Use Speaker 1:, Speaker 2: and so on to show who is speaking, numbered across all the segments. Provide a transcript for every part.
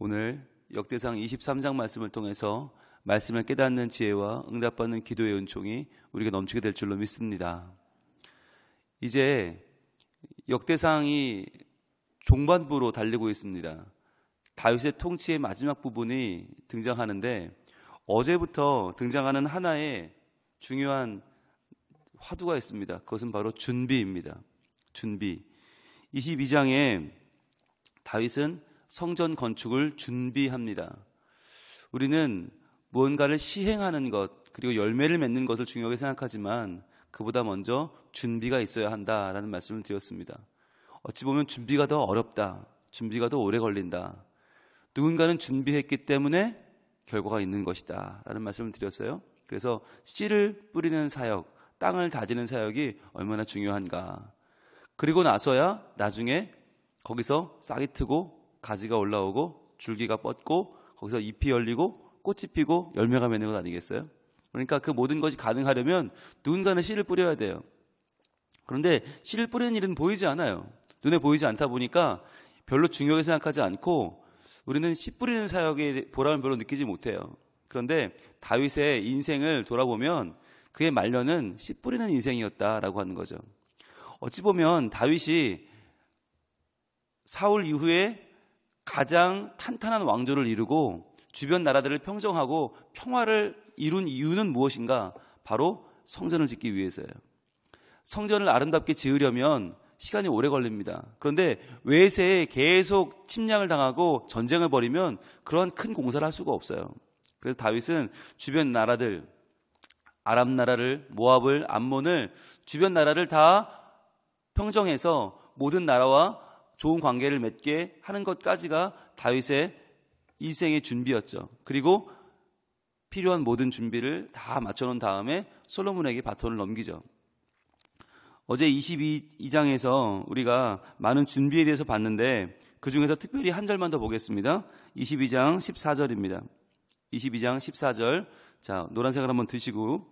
Speaker 1: 오늘 역대상 23장 말씀을 통해서 말씀을 깨닫는 지혜와 응답받는 기도의 은총이 우리가 넘치게 될 줄로 믿습니다. 이제 역대상이 종반부로 달리고 있습니다. 다윗의 통치의 마지막 부분이 등장하는데 어제부터 등장하는 하나의 중요한 화두가 있습니다. 그것은 바로 준비입니다. 준비. 22장에 다윗은 성전 건축을 준비합니다. 우리는 무언가를 시행하는 것 그리고 열매를 맺는 것을 중요하게 생각하지만 그보다 먼저 준비가 있어야 한다라는 말씀을 드렸습니다. 어찌 보면 준비가 더 어렵다. 준비가 더 오래 걸린다. 누군가는 준비했기 때문에 결과가 있는 것이다 라는 말씀을 드렸어요. 그래서 씨를 뿌리는 사역, 땅을 다지는 사역이 얼마나 중요한가. 그리고 나서야 나중에 거기서 싹이 트고 가지가 올라오고 줄기가 뻗고 거기서 잎이 열리고 꽃이 피고 열매가 맺는 것 아니겠어요? 그러니까 그 모든 것이 가능하려면 누군가는 씨를 뿌려야 돼요. 그런데 씨를 뿌리는 일은 보이지 않아요. 눈에 보이지 않다 보니까 별로 중요하게 생각하지 않고 우리는 씨 뿌리는 사역의 보람을 별로 느끼지 못해요. 그런데 다윗의 인생을 돌아보면 그의 말년은 씨 뿌리는 인생이었다라고 하는 거죠. 어찌 보면 다윗이 사울 이후에 가장 탄탄한 왕조를 이루고 주변 나라들을 평정하고 평화를 이룬 이유는 무엇인가? 바로 성전을 짓기 위해서예요. 성전을 아름답게 지으려면 시간이 오래 걸립니다. 그런데 외세에 계속 침략을 당하고 전쟁을 벌이면 그러한 큰 공사를 할 수가 없어요. 그래서 다윗은 주변 나라들, 아람 나라를, 모압을, 암몬을 주변 나라를 다 평정해서 모든 나라와 좋은 관계를 맺게 하는 것까지가 다윗의 인생의 준비였죠. 그리고 필요한 모든 준비를 다 맞춰놓은 다음에 솔로몬에게 바톤을 넘기죠. 어제 22장에서 우리가 많은 준비에 대해서 봤는데 그 중에서 특별히 한 절만 더 보겠습니다. 22장 14절입니다. 22장 14절. 자, 노란색을 한번 드시고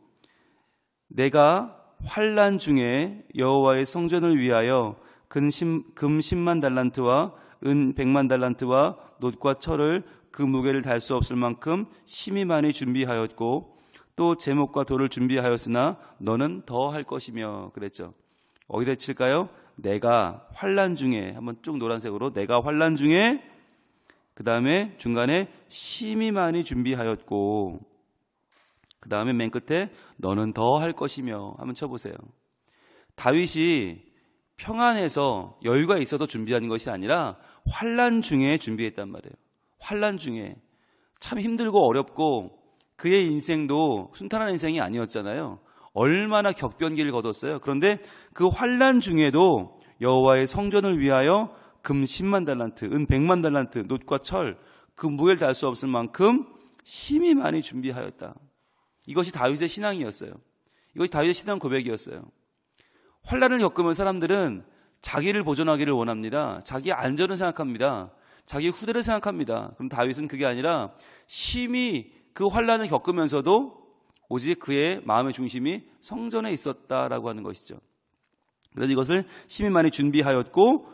Speaker 1: 내가 환난 중에 여호와의 성전을 위하여 금 10만 달란트와 은 100만 달란트와 놋과 철을 그 무게를 달 수 없을 만큼 심히 많이 준비하였고 또 제목과 돌을 준비하였으나 너는 더 할 것이며 그랬죠. 어디다 칠까요? 내가 환난 중에 한번 쭉 노란색으로 내가 환난 중에 그 다음에 중간에 심히 많이 준비하였고 그 다음에 맨 끝에 너는 더 할 것이며 한번 쳐보세요. 다윗이 평안해서 여유가 있어서 준비하는 것이 아니라 환난 중에 준비했단 말이에요. 환난 중에 참 힘들고 어렵고 그의 인생도 순탄한 인생이 아니었잖아요. 얼마나 격변기를 거뒀어요. 그런데 그 환난 중에도 여호와의 성전을 위하여 금 10만 달란트, 은 100만 달란트, 놋과 철, 그 무게를 달 수 없을 만큼 심히 많이 준비하였다. 이것이 다윗의 신앙이었어요. 이것이 다윗의 신앙 고백이었어요. 환난을 겪으면 사람들은 자기를 보존하기를 원합니다. 자기의 안전을 생각합니다. 자기의 후대를 생각합니다. 그럼 다윗은 그게 아니라 심히 그 환난을 겪으면서도 오직 그의 마음의 중심이 성전에 있었다라고 하는 것이죠. 그래서 이것을 심히 많이 준비하였고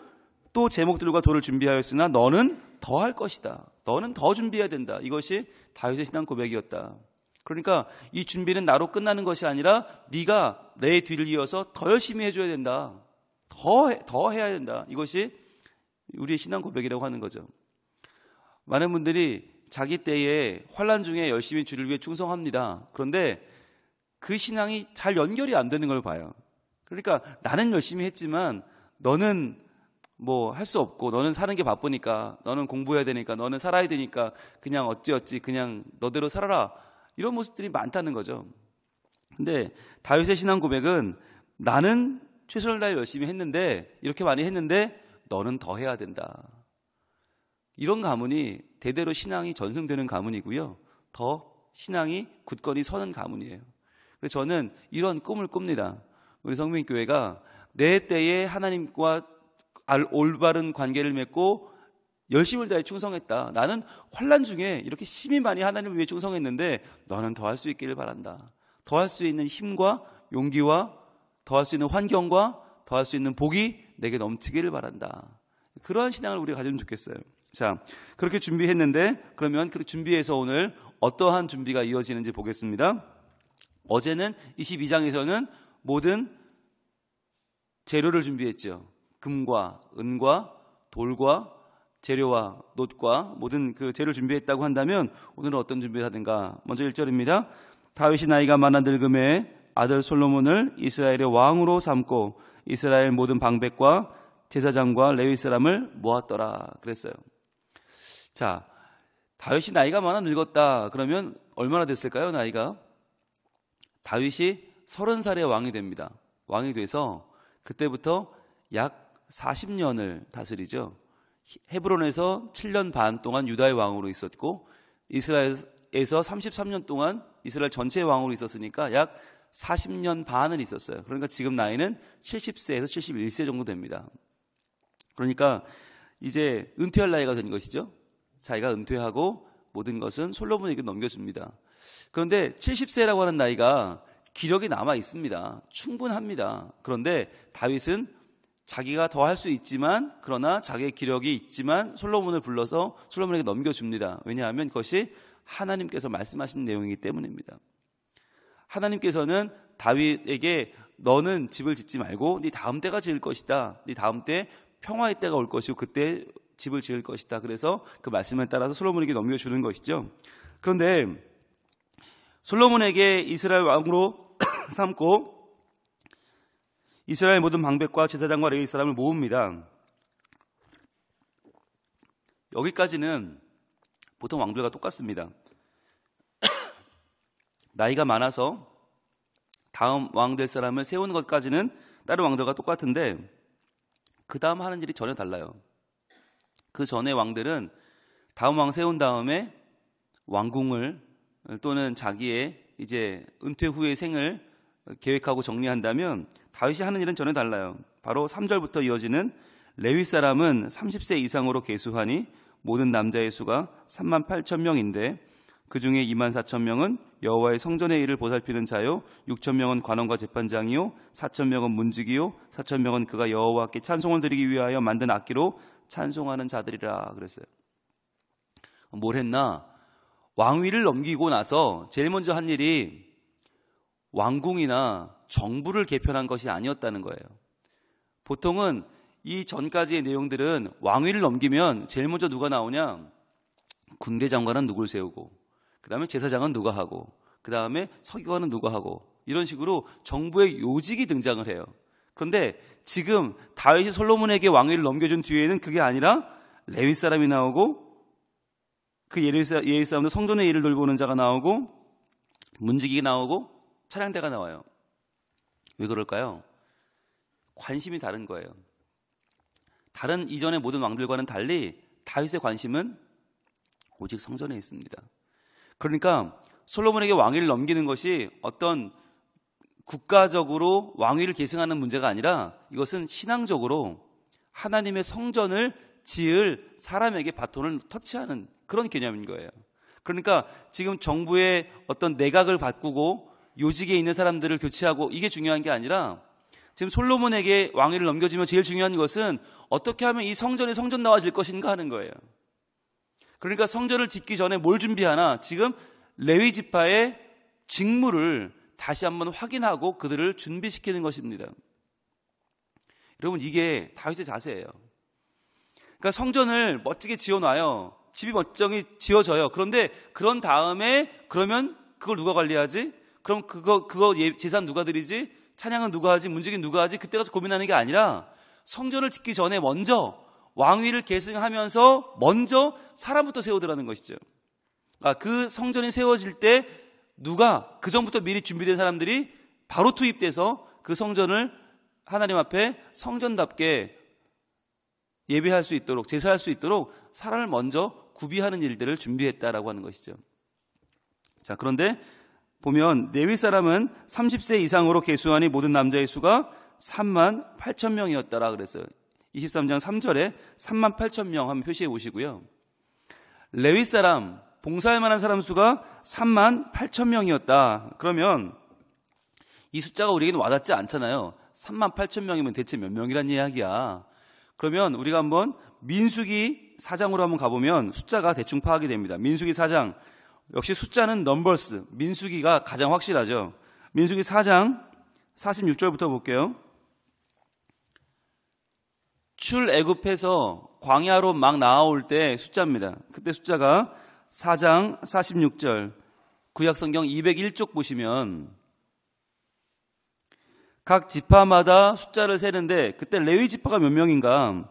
Speaker 1: 또 제목들과 돌을 준비하였으나 너는 더 할 것이다. 너는 더 준비해야 된다. 이것이 다윗의 신앙 고백이었다. 그러니까 이 준비는 나로 끝나는 것이 아니라 네가 내 뒤를 이어서 더 열심히 해줘야 된다. 더 해야 된다. 이것이 우리의 신앙 고백이라고 하는 거죠. 많은 분들이 자기 때에 환난 중에 열심히 주를 위해 충성합니다. 그런데 그 신앙이 잘 연결이 안 되는 걸 봐요. 그러니까 나는 열심히 했지만 너는 뭐 할 수 없고 너는 사는 게 바쁘니까 너는 공부해야 되니까 너는 살아야 되니까 그냥 어찌어찌 그냥 너대로 살아라. 이런 모습들이 많다는 거죠. 근데 다윗의 신앙 고백은 나는 최선을 다해 열심히 했는데 이렇게 많이 했는데 너는 더 해야 된다. 이런 가문이 대대로 신앙이 전승되는 가문이고요. 더 신앙이 굳건히 서는 가문이에요. 그래서 저는 이런 꿈을 꿉니다. 우리 성민교회가 내 때에 하나님과 올바른 관계를 맺고 열심을 다해 충성했다. 나는 환난 중에 이렇게 심히 많이 하나님을 위해 충성했는데 너는 더 할 수 있기를 바란다. 더 할 수 있는 힘과 용기와 더 할 수 있는 환경과 더 할 수 있는 복이 내게 넘치기를 바란다. 그러한 신앙을 우리가 가지면 좋겠어요. 자, 그렇게 준비했는데 그러면 그 준비해서 오늘 어떠한 준비가 이어지는지 보겠습니다. 어제는 22장에서는 모든 재료를 준비했죠. 금과 은과 돌과 재료와 놋과 모든 그 재료를 준비했다고 한다면 오늘은 어떤 준비를 하든가. 먼저 1절입니다. 다윗이 나이가 많아 늙음에 아들 솔로몬을 이스라엘의 왕으로 삼고 이스라엘 모든 방백과 제사장과 레위 사람을 모았더라 그랬어요. 자, 다윗이 나이가 많아 늙었다. 그러면 얼마나 됐을까요? 나이가? 다윗이 30살에 왕이 됩니다. 왕이 돼서 그때부터 약 40년을 다스리죠. 헤브론에서 7년 반 동안 유다의 왕으로 있었고 이스라엘에서 33년 동안 이스라엘 전체의 왕으로 있었으니까 약 40년 반을 있었어요. 그러니까 지금 나이는 70세에서 71세 정도 됩니다. 그러니까 이제 은퇴할 나이가 된 것이죠. 자기가 은퇴하고 모든 것은 솔로몬에게 넘겨줍니다. 그런데 70세라고 하는 나이가 기력이 남아 있습니다. 충분합니다. 그런데 다윗은 자기가 더 할 수 있지만 그러나 자기의 기력이 있지만 솔로몬을 불러서 솔로몬에게 넘겨줍니다. 왜냐하면 그것이 하나님께서 말씀하신 내용이기 때문입니다. 하나님께서는 다윗에게 너는 집을 짓지 말고 네 다음 때가 지을 것이다. 네 다음 때 평화의 때가 올 것이고 그때 집을 지을 것이다. 그래서 그 말씀에 따라서 솔로몬에게 넘겨주는 것이죠. 그런데 솔로몬에게 이스라엘 왕으로 삼고 이스라엘 모든 방백과 제사장과 레위 사람을 모읍니다. 여기까지는 보통 왕들과 똑같습니다. 나이가 많아서 다음 왕 될 사람을 세우는 것까지는 다른 왕들과 똑같은데 그 다음 하는 일이 전혀 달라요. 그 전에 왕들은 다음 왕 세운 다음에 왕궁을 또는 자기의 이제 은퇴 후의 생을 계획하고 정리한다면 다윗이 하는 일은 전혀 달라요. 바로 3절부터 이어지는 레위 사람은 30세 이상으로 계수하니 모든 남자의 수가 38,000명인데 그 중에 24,000명은 여호와의 성전의 일을 보살피는 자요 6,000명은 관원과 재판장이요 4,000명은 문지기요 4,000명은 그가 여호와께 찬송을 드리기 위하여 만든 악기로 찬송하는 자들이라 그랬어요. 뭘 했나? 왕위를 넘기고 나서 제일 먼저 한 일이 왕궁이나 정부를 개편한 것이 아니었다는 거예요. 보통은 이 전까지의 내용들은 왕위를 넘기면 제일 먼저 누가 나오냐? 군대 장관은 누굴 세우고 그 다음에 제사장은 누가 하고 그 다음에 서기관은 누가 하고 이런 식으로 정부의 요직이 등장을 해요. 그런데 지금 다윗이 솔로몬에게 왕위를 넘겨준 뒤에는 그게 아니라 레위 사람이 나오고 그 예위 사람도 성전의 일을 돌보는 자가 나오고 문지기가 나오고 차량대가 나와요. 왜 그럴까요? 관심이 다른 거예요. 다른 이전의 모든 왕들과는 달리 다윗의 관심은 오직 성전에 있습니다. 그러니까 솔로몬에게 왕위를 넘기는 것이 어떤 국가적으로 왕위를 계승하는 문제가 아니라 이것은 신앙적으로 하나님의 성전을 지을 사람에게 바톤을 터치하는 그런 개념인 거예요. 그러니까 지금 정부의 어떤 내각을 바꾸고 요직에 있는 사람들을 교체하고 이게 중요한 게 아니라 지금 솔로몬에게 왕위를 넘겨주면 제일 중요한 것은 어떻게 하면 이 성전이 성전다워질 것인가 하는 거예요. 그러니까 성전을 짓기 전에 뭘 준비하나? 지금 레위 지파의 직무를 다시 한번 확인하고 그들을 준비시키는 것입니다. 여러분 이게 다윗의 자세예요. 그러니까 성전을 멋지게 지어놔요. 집이 멋쩡히 지어져요. 그런데 그런 다음에 그러면 그걸 누가 관리하지? 그럼 그거 제사는 누가 드리지? 찬양은 누가 하지? 문지기는 누가 하지? 그때 가서 고민하는 게 아니라 성전을 짓기 전에 먼저 왕위를 계승하면서 먼저 사람부터 세우더라는 것이죠. 그 성전이 세워질 때 누가 그 전부터 미리 준비된 사람들이 바로 투입돼서 그 성전을 하나님 앞에 성전답게 예배할 수 있도록 제사할 수 있도록 사람을 먼저 구비하는 일들을 준비했다라고 하는 것이죠. 자, 그런데 보면 레위 사람은 30세 이상으로 계수하니 모든 남자의 수가 38,000명이었다라 그랬어요. 23장 3절에 38,000명 한번 표시해 보시고요. 레위 사람, 봉사할 만한 사람 수가 38,000명이었다. 그러면 이 숫자가 우리에게는 와닿지 않잖아요. 38,000명이면 대체 몇 명이란 이야기야. 그러면 우리가 한번 민수기 4장으로 한번 가보면 숫자가 대충 파악이 됩니다. 민수기 4장, 역시 숫자는 넘버스, 민수기가 가장 확실하죠. 민수기 4장 46절부터 볼게요. 출애굽해서 광야로 막 나아올 때 숫자입니다. 그때 숫자가 4장 46절, 구약성경 201쪽 보시면 각 지파마다 숫자를 세는데 그때 레위 지파가 몇 명인가?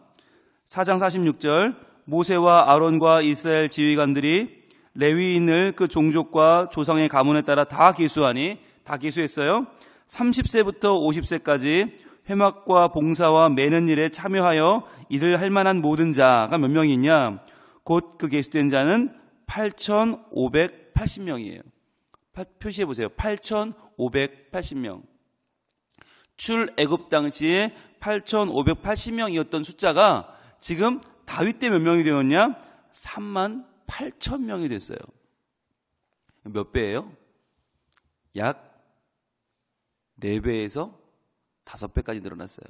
Speaker 1: 4장 46절, 모세와 아론과 이스라엘 지휘관들이 레위인을 그 종족과 조상의 가문에 따라 다 계수하니, 다 계수했어요. 30세부터 50세까지 회막과 봉사와 매는 일에 참여하여 일을 할 만한 모든 자가 몇 명이 있냐? 곧 그 계수된 자는 8,580명이에요. 표시해 보세요. 8,580명. 출애굽 당시에 8,580명이었던 숫자가 지금 다윗 때 몇 명이 되었냐? 38,000명이 됐어요. 몇 배예요? 약 4배에서 5배까지 늘어났어요.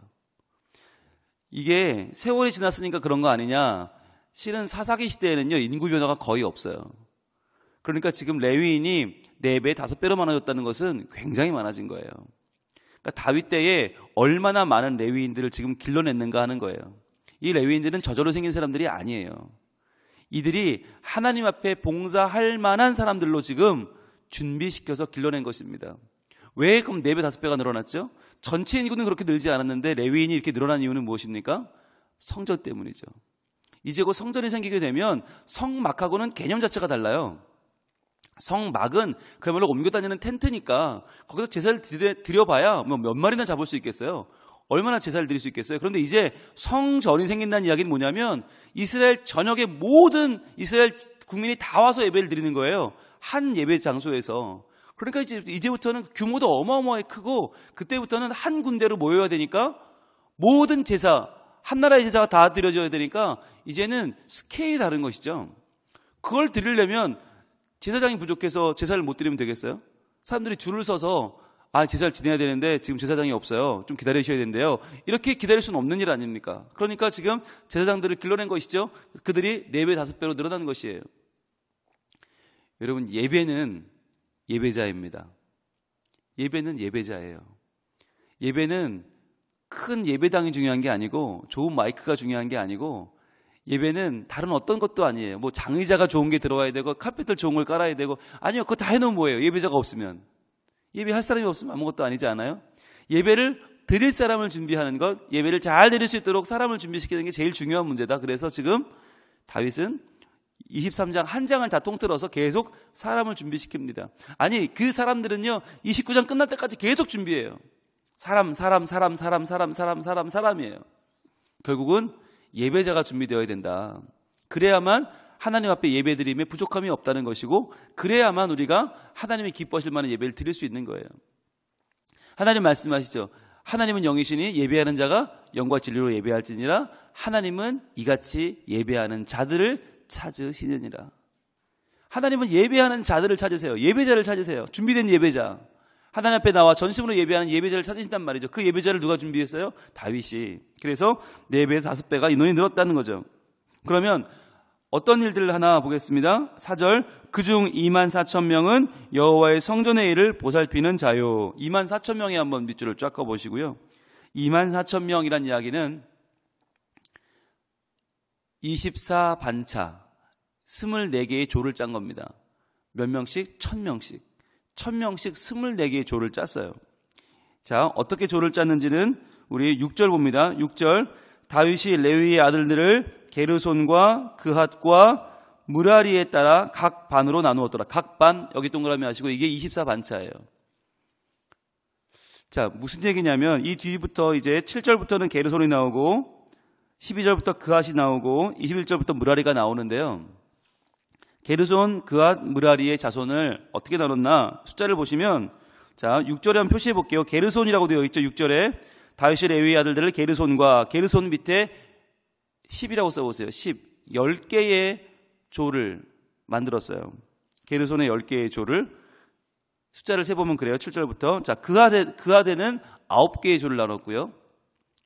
Speaker 1: 이게 세월이 지났으니까 그런 거 아니냐? 실은 사사기 시대에는요, 인구 변화가 거의 없어요. 그러니까 지금 레위인이 4배, 5배로 많아졌다는 것은 굉장히 많아진 거예요. 그러니까 다윗 때에 얼마나 많은 레위인들을 지금 길러냈는가 하는 거예요. 이 레위인들은 저절로 생긴 사람들이 아니에요. 이들이 하나님 앞에 봉사할 만한 사람들로 지금 준비시켜서 길러낸 것입니다. 왜 그럼 4배, 5배가 늘어났죠? 전체 인구는 그렇게 늘지 않았는데 레위인이 이렇게 늘어난 이유는 무엇입니까? 성전 때문이죠. 이제 곧 성전이 생기게 되면 성막하고는 개념 자체가 달라요. 성막은 그야말로 옮겨 다니는 텐트니까 거기서 제사를 드려봐야 몇 마리나 잡을 수 있겠어요. 얼마나 제사를 드릴 수 있겠어요. 그런데 이제 성전이 생긴다는 이야기는 뭐냐면 이스라엘 전역의 모든 이스라엘 국민이 다 와서 예배를 드리는 거예요. 한 예배 장소에서. 그러니까 이제부터는 규모도 어마어마하게 크고 그때부터는 한 군데로 모여야 되니까 모든 제사, 한 나라의 제사가 다 드려져야 되니까 이제는 스케일이 다른 것이죠. 그걸 드리려면 제사장이 부족해서 제사를 못 드리면 되겠어요? 사람들이 줄을 서서 제사를 지내야 되는데 지금 제사장이 없어요. 좀 기다리셔야 된대요. 이렇게 기다릴 수는 없는 일 아닙니까? 그러니까 지금 제사장들을 길러낸 것이죠. 그들이 4배, 5배로 늘어나는 것이에요. 여러분, 예배는 예배자입니다. 예배는 예배자예요. 예배는 큰 예배당이 중요한 게 아니고 좋은 마이크가 중요한 게 아니고 예배는 다른 어떤 것도 아니에요. 뭐 장의자가 좋은 게 들어와야 되고 카펫을 좋은 걸 깔아야 되고 아니요. 그거 다 해놓으면 뭐예요? 예배자가 없으면. 예배할 사람이 없으면 아무것도 아니지 않아요? 예배를 드릴 사람을 준비하는 것, 예배를 잘 드릴 수 있도록 사람을 준비시키는 게 제일 중요한 문제다. 그래서 지금 다윗은 23장 한 장을 다 통틀어서 계속 사람을 준비시킵니다. 아니 그 사람들은요 29장 끝날 때까지 계속 준비해요. 사람이에요. 결국은 예배자가 준비되어야 된다. 그래야만 하나님 앞에 예배드림에 부족함이 없다는 것이고 그래야만 우리가 하나님이 기뻐하실 만한 예배를 드릴 수 있는 거예요. 하나님 말씀하시죠. 하나님은 영이시니 예배하는 자가 영과 진리로 예배할지니라. 하나님은 이같이 예배하는 자들을 찾으시느니라. 하나님은 예배하는 자들을 찾으세요. 예배자를 찾으세요. 준비된 예배자. 하나님 앞에 나와 전심으로 예배하는 예배자를 찾으신단 말이죠. 그 예배자를 누가 준비했어요? 다윗이. 그래서 4배, 5배가 인원이 늘었다는 거죠. 그러면 어떤 일들을 하나 보겠습니다. 4절, 그중 24,000명은 여호와의 성전의 일을 보살피는 자요. 24,000명에 한번 밑줄을 쫙 꺼보시고요. 24,000명이란 이야기는 24반차 24개의 조를 짠 겁니다. 몇 명씩? 1,000명씩. 1,000명씩 24개의 조를 짰어요. 자, 어떻게 조를 짰는지는 우리 6절 봅니다. 6절, 다윗이 레위의 아들들을 게르손과 그핫과 무라리에 따라 각 반으로 나누었더라. 각 반, 여기 동그라미 하시고 이게 24반차예요. 자, 무슨 얘기냐면 이 뒤부터 이제 7절부터는 게르손이 나오고 12절부터 그핫이 나오고 21절부터 무라리가 나오는데요. 게르손, 그핫, 무라리의 자손을 어떻게 나눴나? 숫자를 보시면 자, 6절에 한번 표시해 볼게요. 게르손이라고 되어 있죠. 6절에 다윗의 레위의 아들들을 게르손과 게르손 밑에 10이라고 써보세요. 10. 10개의 조를 만들었어요. 게르손의 10개의 조를 숫자를 세보면 그래요. 7절부터. 자, 그하데는 9개의 조를 나눴고요.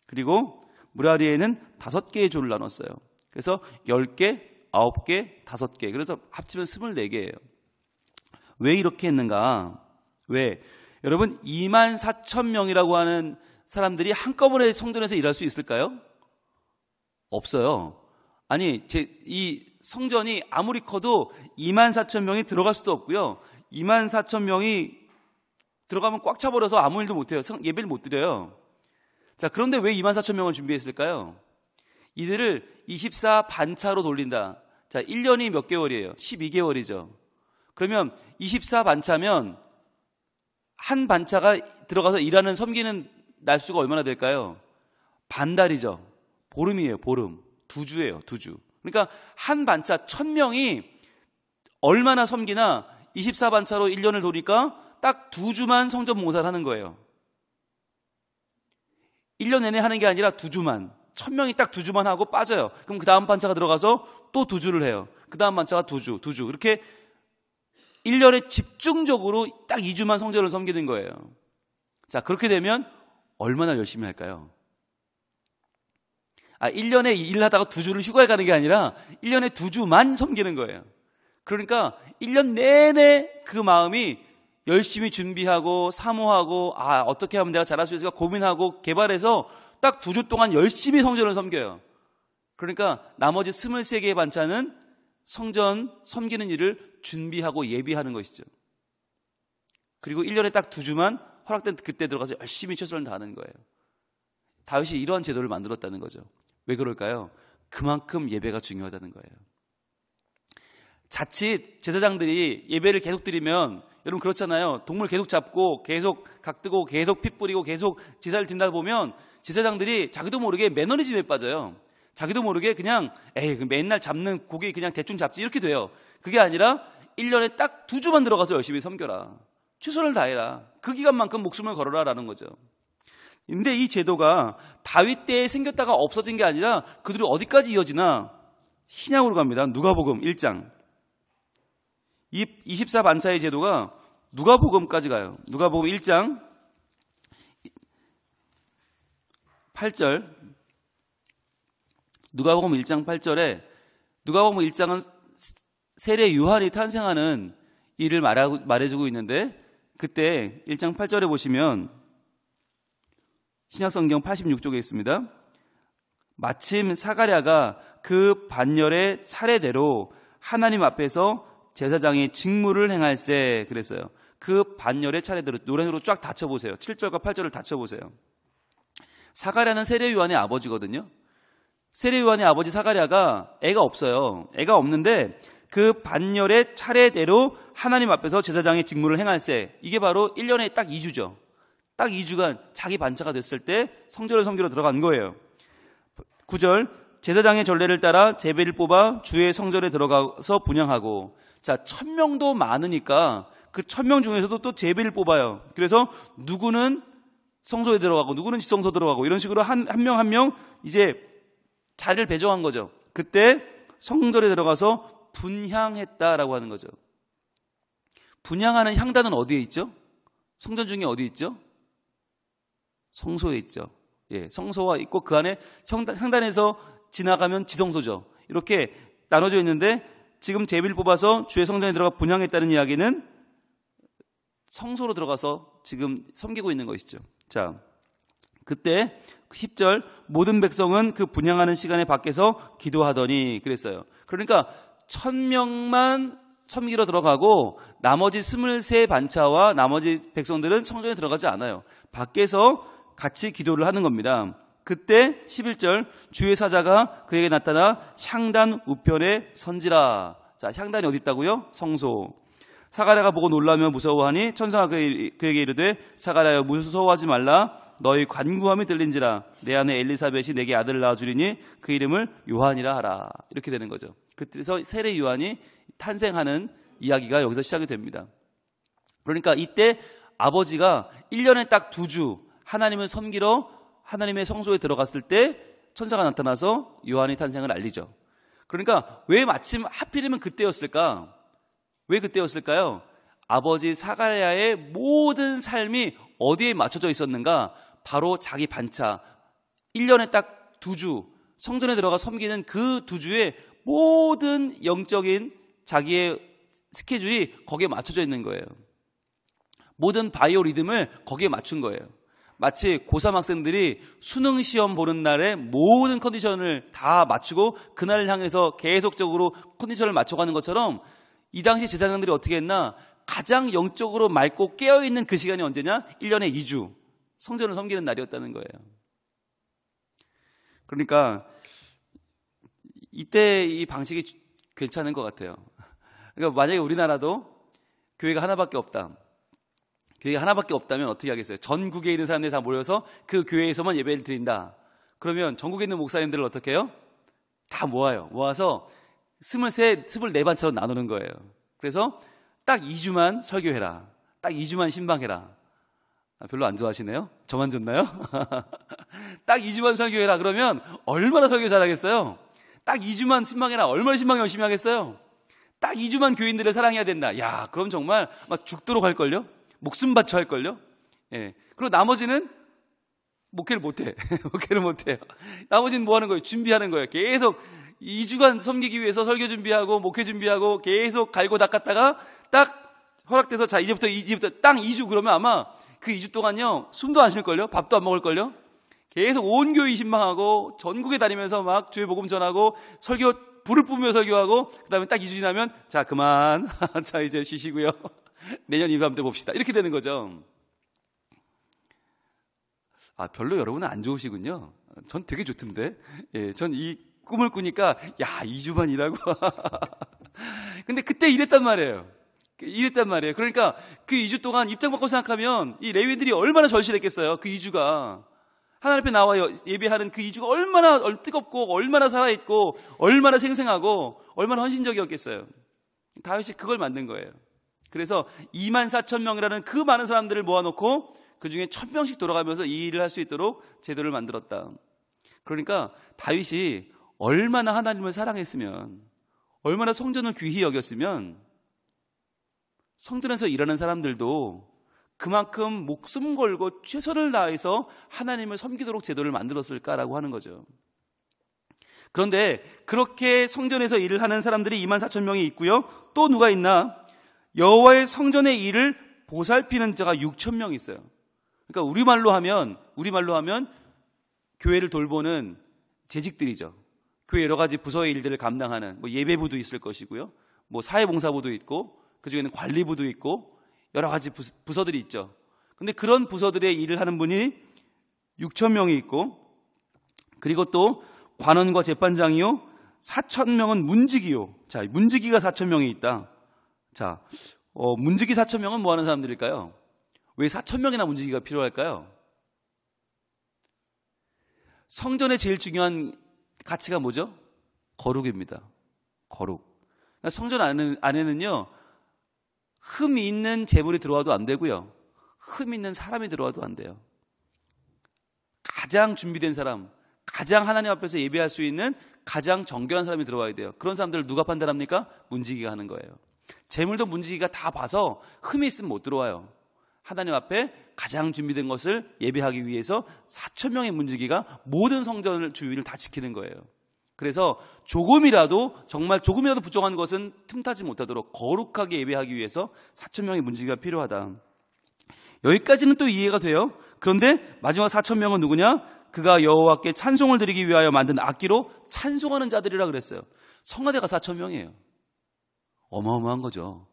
Speaker 1: 그리고 무라리에는 5개의 조를 나눴어요. 그래서 10개, 9개, 5개. 그래서 합치면 24개예요. 왜 이렇게 했는가? 왜? 여러분 24,000명이라고 하는 사람들이 한꺼번에 성전에서 일할 수 있을까요? 없어요. 아니 이 성전이 아무리 커도 24,000명이 들어갈 수도 없고요. 24,000명이 들어가면 꽉 차버려서 아무 일도 못해요. 예배를 못 드려요. 자, 그런데 왜 24,000명을 준비했을까요? 이들을 24반차로 돌린다. 자, 1년이 몇 개월이에요? 12개월이죠. 그러면 24반차면 한 반차가 들어가서 일하는 섬기는 날수가 얼마나 될까요? 반달이죠. 보름이에요. 보름. 2주예요. 2주. 그러니까 한 반차 1,000명이 얼마나 섬기나 24반차로 1년을 도니까 딱 2주만 성전 봉사를 하는 거예요. 1년 내내 하는 게 아니라 2주만. 1,000명이 딱 2주만 하고 빠져요. 그럼 그 다음 반차가 들어가서 또 2주를 해요. 그 다음 반차가 2주. 이렇게 1년에 집중적으로 딱 2주만 성전을 섬기는 거예요. 자, 그렇게 되면 얼마나 열심히 할까요? 1년에 일하다가 2주를 휴가에 가는 게 아니라 1년에 2주만 섬기는 거예요. 그러니까 1년 내내 그 마음이 열심히 준비하고 사모하고 어떻게 하면 내가 잘할 수 있을까 고민하고 개발해서 딱 2주 동안 열심히 성전을 섬겨요. 그러니까 나머지 23개의 반차는 성전 섬기는 일을 준비하고 예비하는 것이죠. 그리고 1년에 딱 2주만 허락된 그때 들어가서 열심히 최선을 다하는 거예요. 다윗이 이러한 제도를 만들었다는 거죠. 왜 그럴까요? 그만큼 예배가 중요하다는 거예요. 자칫 제사장들이 예배를 계속 드리면 여러분 그렇잖아요. 동물 계속 잡고 계속 각뜨고 계속 피 뿌리고 계속 제사를 드린다 보면 제사장들이 자기도 모르게 매너리즘에 빠져요. 자기도 모르게 그냥 맨날 잡는 고기 그냥 대충 잡지 이렇게 돼요. 그게 아니라 1년에 딱 2주만 들어가서 열심히 섬겨라. 최선을 다해라. 그 기간만큼 목숨을 걸어라 라는 거죠. 근데 이 제도가 다윗 때에 생겼다가 없어진 게 아니라 그들이 어디까지 이어지나 신약으로 갑니다. 누가복음 1장. 이 24반차의 제도가 누가복음까지 가요. 누가복음 1장 8절. 누가복음 1장 8절에 누가복음 1장은 세례 요한이 탄생하는 일을 말해주고 있는데 그때 1장 8절에 보시면 신약성경 86쪽에 있습니다. 마침 사가랴가 그 반열의 차례대로 하나님 앞에서 제사장의 직무를 행할세 그랬어요. 그 반열의 차례대로 노래로 쫙 닫혀보세요. 7절과 8절을 닫혀보세요. 사가랴는 세례 요한의 아버지거든요. 세례 요한의 아버지 사가랴가 애가 없어요. 애가 없는데 그 반열의 차례대로 하나님 앞에서 제사장의 직무를 행할세. 이게 바로 1년에 딱 2주죠. 딱 2주간 자기 반차가 됐을 때 성전을 섬기러 들어간 거예요. 9절 제사장의 전례를 따라 제비를 뽑아 주의 성전에 들어가서 분향하고 자 1,000명도 많으니까 그 1,000명 중에서도 또 제비를 뽑아요. 그래서 누구는 성소에 들어가고 누구는 지성소 들어가고 이런 식으로 한 명 한 명 이제 자리를 배정한 거죠. 그때 성전에 들어가서 분향했다라고 하는 거죠. 분향하는 향단은 어디에 있죠? 성전 중에 어디 있죠? 성소에 있죠. 예, 성소가 있고 그 안에 향단에서 지나가면 지성소죠. 이렇게 나눠져 있는데 지금 제비를 뽑아서 주의 성전에 들어가 분향했다는 이야기는 성소로 들어가서 지금 섬기고 있는 것이죠. 자, 그때 10절 모든 백성은 그 분향하는 시간에 밖에서 기도하더니 그랬어요. 그러니까 1,000명만 섬기러 들어가고 나머지 23반차와 나머지 백성들은 성전에 들어가지 않아요. 밖에서 같이 기도를 하는 겁니다. 그때 11절 주의 사자가 그에게 나타나 향단 우편에 선지라. 자, 향단이 어디 있다고요? 성소. 사가랴가 보고 놀라며 무서워하니 천사가 그에게 이르되 사가랴여 무서워하지 말라. 너희 간구함이 들린지라. 내 아내 엘리사벳이 내게 아들을 낳아주리니 그 이름을 요한이라 하라. 이렇게 되는 거죠. 그래서 세례 요한이 탄생하는 이야기가 여기서 시작이 됩니다. 그러니까 이때 아버지가 1년에 딱 2주 하나님을 섬기러 하나님의 성소에 들어갔을 때 천사가 나타나서 요한의 탄생을 알리죠. 그러니까 왜 마침 하필이면 그때였을까? 왜 그때였을까요? 아버지 사가랴의 모든 삶이 어디에 맞춰져 있었는가? 바로 자기 반차 1년에 딱 2주 성전에 들어가 섬기는 그 두 주의 모든 영적인 자기의 스케줄이 거기에 맞춰져 있는 거예요. 모든 바이오 리듬을 거기에 맞춘 거예요. 마치 고3 학생들이 수능 시험 보는 날에 모든 컨디션을 다 맞추고 그날을 향해서 계속적으로 컨디션을 맞춰가는 것처럼 이 당시 제사장들이 어떻게 했나? 가장 영적으로 맑고 깨어있는 그 시간이 언제냐? 1년에 2주 성전을 섬기는 날이었다는 거예요. 그러니까 이때 이 방식이 괜찮은 것 같아요. 그러니까 만약에 우리나라도 교회가 하나밖에 없다. 교회가 하나밖에 없다면 어떻게 하겠어요? 전국에 있는 사람들이 다 모여서 그 교회에서만 예배를 드린다. 그러면 전국에 있는 목사님들을 어떻게 해요? 다 모아요. 모아서 23, 24반처럼 나누는 거예요. 그래서 딱 2주만 설교해라. 딱 2주만 신방해라. 별로 안 좋아하시네요? 저만 좋나요? 딱 2주만 설교해라. 그러면 얼마나 설교 잘하겠어요? 딱 2주만 신방해라. 얼마나 신방 열심히 하겠어요? 딱 2주만 교인들을 사랑해야 된다. 야, 그럼 정말 막 죽도록 할걸요? 목숨 바쳐 할걸요? 예. 그리고 나머지는 목회를 못해. 목회를 못해요. 나머지는 뭐 하는 거예요? 준비하는 거예요. 계속 2주간 섬기기 위해서 설교 준비하고 목회 준비하고 계속 갈고 닦았다가 딱 허락돼서 자, 이제부터 딱 2주 그러면 아마 그 2주 동안요, 숨도 안 쉴걸요? 밥도 안 먹을걸요? 계속 온 교회 신방하고 전국에 다니면서 막 주의 복음 전하고 설교, 불을 뿜으며 설교하고 그 다음에 딱 2주 지나면 자, 그만. 자, 이제 쉬시고요. 내년 이맘때 봅시다. 이렇게 되는 거죠. 아, 별로 여러분은 안 좋으시군요. 전 되게 좋던데. 예, 전 이 꿈을 꾸니까, 야, 2주만 일하고. 근데 그때 이랬단 말이에요. 그러니까 그 2주 동안 입장 바꿔 생각하면 이 레위들이 얼마나 절실했겠어요. 그 2주가. 하나님 앞에 나와 예배하는 그 2주가 얼마나 뜨겁고, 얼마나 살아있고, 얼마나 생생하고, 얼마나 헌신적이었겠어요. 다윗이 그걸 만든 거예요. 그래서 24,000명이라는 그 많은 사람들을 모아놓고 그 중에 1,000명씩 돌아가면서 이 일을 할 수 있도록 제도를 만들었다. 그러니까 다윗이 얼마나 하나님을 사랑했으면, 얼마나 성전을 귀히 여겼으면 성전에서 일하는 사람들도 그만큼 목숨 걸고 최선을 다해서 하나님을 섬기도록 제도를 만들었을까라고 하는 거죠. 그런데 그렇게 성전에서 일을 하는 사람들이 24,000명이 있고요. 또 누가 있나? 여호와의 성전의 일을 보살피는 자가 6,000명 있어요. 그러니까 우리말로 하면 교회를 돌보는 재직들이죠. 교회 여러 가지 부서의 일들을 감당하는 뭐 예배부도 있을 것이고요. 뭐 사회봉사부도 있고 그중에는 관리부도 있고 여러 가지 부서들이 있죠. 근데 그런 부서들의 일을 하는 분이 6,000명이 있고 그리고 또 관원과 재판장이요 4,000명은 문지기요. 자, 문지기가 4,000명이 있다. 자, 문지기 4,000명은 뭐 하는 사람들일까요? 왜 4,000명이나 문지기가 필요할까요? 성전의 제일 중요한 가치가 뭐죠? 거룩입니다. 거룩. 그러니까 성전 안에는요, 흠이 있는 재물이 들어와도 안 되고요. 흠 있는 사람이 들어와도 안 돼요. 가장 준비된 사람, 가장 하나님 앞에서 예배할 수 있는 가장 정결한 사람이 들어와야 돼요. 그런 사람들을 누가 판단합니까? 문지기가 하는 거예요. 재물도 문지기가 다 봐서 흠이 있으면 못 들어와요. 하나님 앞에 가장 준비된 것을 예배하기 위해서 4,000명의 문지기가 모든 성전을 주위를 다 지키는 거예요. 그래서 정말 조금이라도 부족한 것은 틈타지 못하도록 거룩하게 예배하기 위해서 4,000명의 문지기가 필요하다. 여기까지는 또 이해가 돼요. 그런데 마지막 4,000명은 누구냐? 그가 여호와께 찬송을 드리기 위하여 만든 악기로 찬송하는 자들이라 그랬어요. 성가대가 4,000명이에요. 어마어마한 거죠.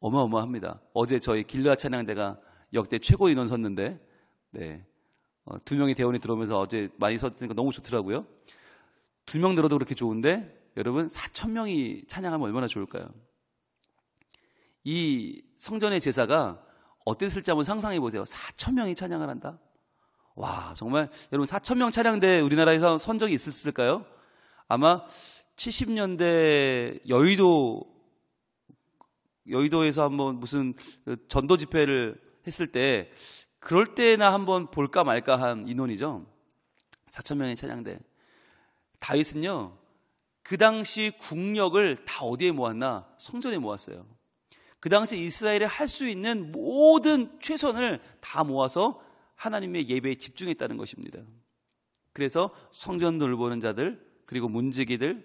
Speaker 1: 어마어마합니다. 어제 저희 길르앗 찬양대가 역대 최고 인원 섰는데, 네. 2명이 대원이 들어오면서 어제 많이 섰으니까 너무 좋더라고요. 2명 들어도 그렇게 좋은데, 여러분 4,000명이 찬양하면 얼마나 좋을까요? 이 성전의 제사가 어땠을지 한번 상상해 보세요. 4,000명이 찬양을 한다? 와, 정말 여러분 4,000명 찬양대 우리나라에서 선 적이 있었을까요? 아마 70년대 여의도에서 한번 무슨 전도 집회를 했을 때 그럴 때나 한번 볼까 말까 한 인원이죠. 4,000명의 찬양대. 다윗은요, 그 당시 국력을 다 어디에 모았나? 성전에 모았어요. 그 당시 이스라엘에 할 수 있는 모든 최선을 다 모아서 하나님의 예배에 집중했다는 것입니다. 그래서 성전 돌보는 자들, 그리고 문지기들,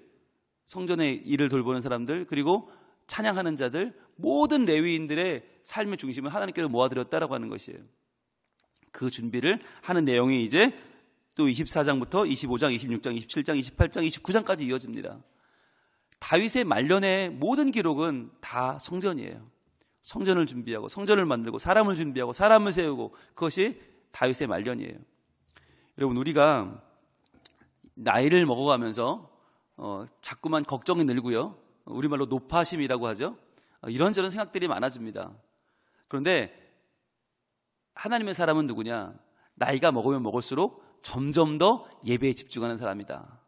Speaker 1: 성전의 일을 돌보는 사람들, 그리고 찬양하는 자들, 모든 레위인들의 삶의 중심을 하나님께서 모아드렸다라고 하는 것이에요. 그 준비를 하는 내용이 이제 또 24장부터 25장, 26장, 27장, 28장, 29장까지 이어집니다. 다윗의 말년의 모든 기록은 다 성전이에요. 성전을 준비하고 성전을 만들고 사람을 준비하고 사람을 세우고, 그것이 다윗의 말년이에요. 여러분, 우리가 나이를 먹어가면서 자꾸만 걱정이 늘고요, 우리말로 노파심이라고 하죠. 이런저런 생각들이 많아집니다. 그런데 하나님의 사람은 누구냐? 나이가 먹으면 먹을수록 점점 더 예배에 집중하는 사람이다.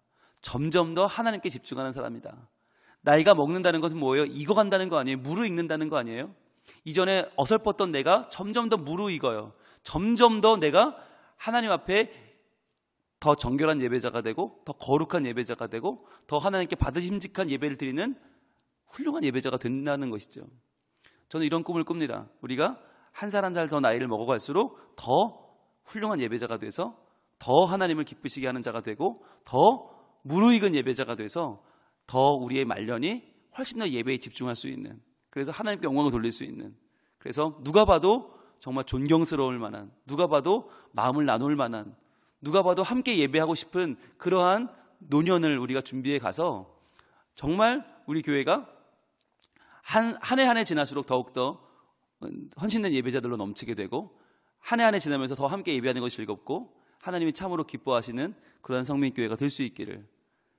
Speaker 1: 점점 더 하나님께 집중하는 사람이다. 나이가 먹는다는 것은 뭐예요? 익어간다는 거 아니에요? 무르익는다는 거 아니에요? 이전에 어설펐던 내가 점점 더 무르익어요. 점점 더 내가 하나님 앞에 더 정결한 예배자가 되고, 더 거룩한 예배자가 되고, 더 하나님께 받으심직한 예배를 드리는 훌륭한 예배자가 된다는 것이죠. 저는 이런 꿈을 꿉니다. 우리가 한 살 한 살 더 나이를 먹어갈수록 더 훌륭한 예배자가 돼서 더 하나님을 기쁘시게 하는 자가 되고, 더 무르익은 예배자가 돼서 더 우리의 말년이 훨씬 더 예배에 집중할 수 있는, 그래서 하나님께 영광을 돌릴 수 있는, 그래서 누가 봐도 정말 존경스러울 만한, 누가 봐도 마음을 나눌 만한, 누가 봐도 함께 예배하고 싶은 그러한 노년을 우리가 준비해 가서 정말 우리 교회가 한 해 한 해 지날수록 더욱더 헌신된 예배자들로 넘치게 되고, 한 해 한 해 지나면서 더 함께 예배하는 것이 즐겁고 하나님이 참으로 기뻐하시는 그러한 성민교회가 될 수 있기를.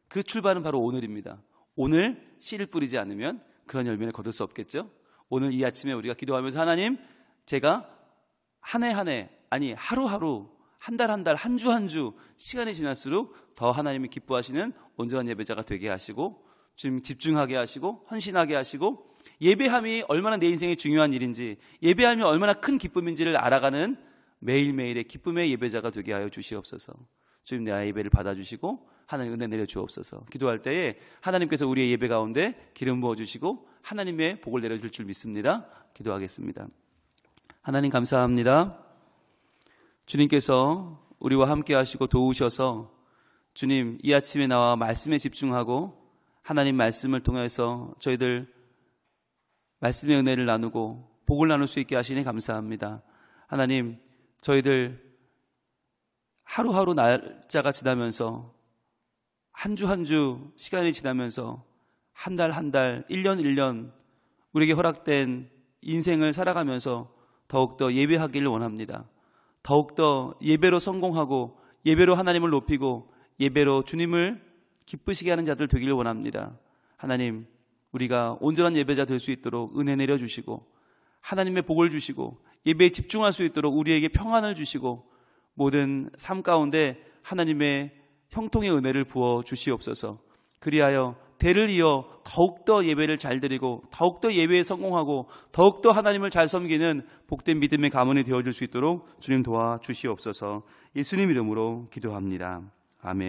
Speaker 1: 그 출발은 바로 오늘입니다. 오늘 씨를 뿌리지 않으면 그런 열매를 거둘 수 없겠죠. 오늘 이 아침에 우리가 기도하면서, 하나님, 제가 한 해 한 해, 아니 하루하루, 한 달 한 달, 한 주 한 주 시간이 지날수록 더 하나님이 기뻐하시는 온전한 예배자가 되게 하시고, 주님 집중하게 하시고 헌신하게 하시고, 예배함이 얼마나 내 인생에 중요한 일인지, 예배함이 얼마나 큰 기쁨인지를 알아가는 매일매일의 기쁨의 예배자가 되게 하여 주시옵소서. 주님, 내 예배를 받아주시고 하나님 은혜 내려주옵소서. 기도할 때에 하나님께서 우리의 예배 가운데 기름 부어주시고 하나님의 복을 내려줄 줄 믿습니다. 기도하겠습니다. 하나님, 감사합니다. 주님께서 우리와 함께 하시고 도우셔서 주님, 이 아침에 나와 말씀에 집중하고 하나님 말씀을 통해서 저희들 말씀의 은혜를 나누고 복을 나눌 수 있게 하시니 감사합니다. 하나님, 저희들 하루하루 날짜가 지나면서, 한 주 한 주 시간이 지나면서, 한 달 한 달, 1년 1년 우리에게 허락된 인생을 살아가면서 더욱더 예배하기를 원합니다. 더욱더 예배로 성공하고 예배로 하나님을 높이고 예배로 주님을 기쁘시게 하는 자들 되기를 원합니다. 하나님, 우리가 온전한 예배자 될 수 있도록 은혜 내려주시고 하나님의 복을 주시고 예배에 집중할 수 있도록 우리에게 평안을 주시고 모든 삶 가운데 하나님의 형통의 은혜를 부어 주시옵소서. 그리하여 대를 이어 더욱더 예배를 잘 드리고 더욱더 예배에 성공하고 더욱더 하나님을 잘 섬기는 복된 믿음의 가문이 되어줄 수 있도록 주님 도와주시옵소서. 예수님 이름으로 기도합니다. 아멘.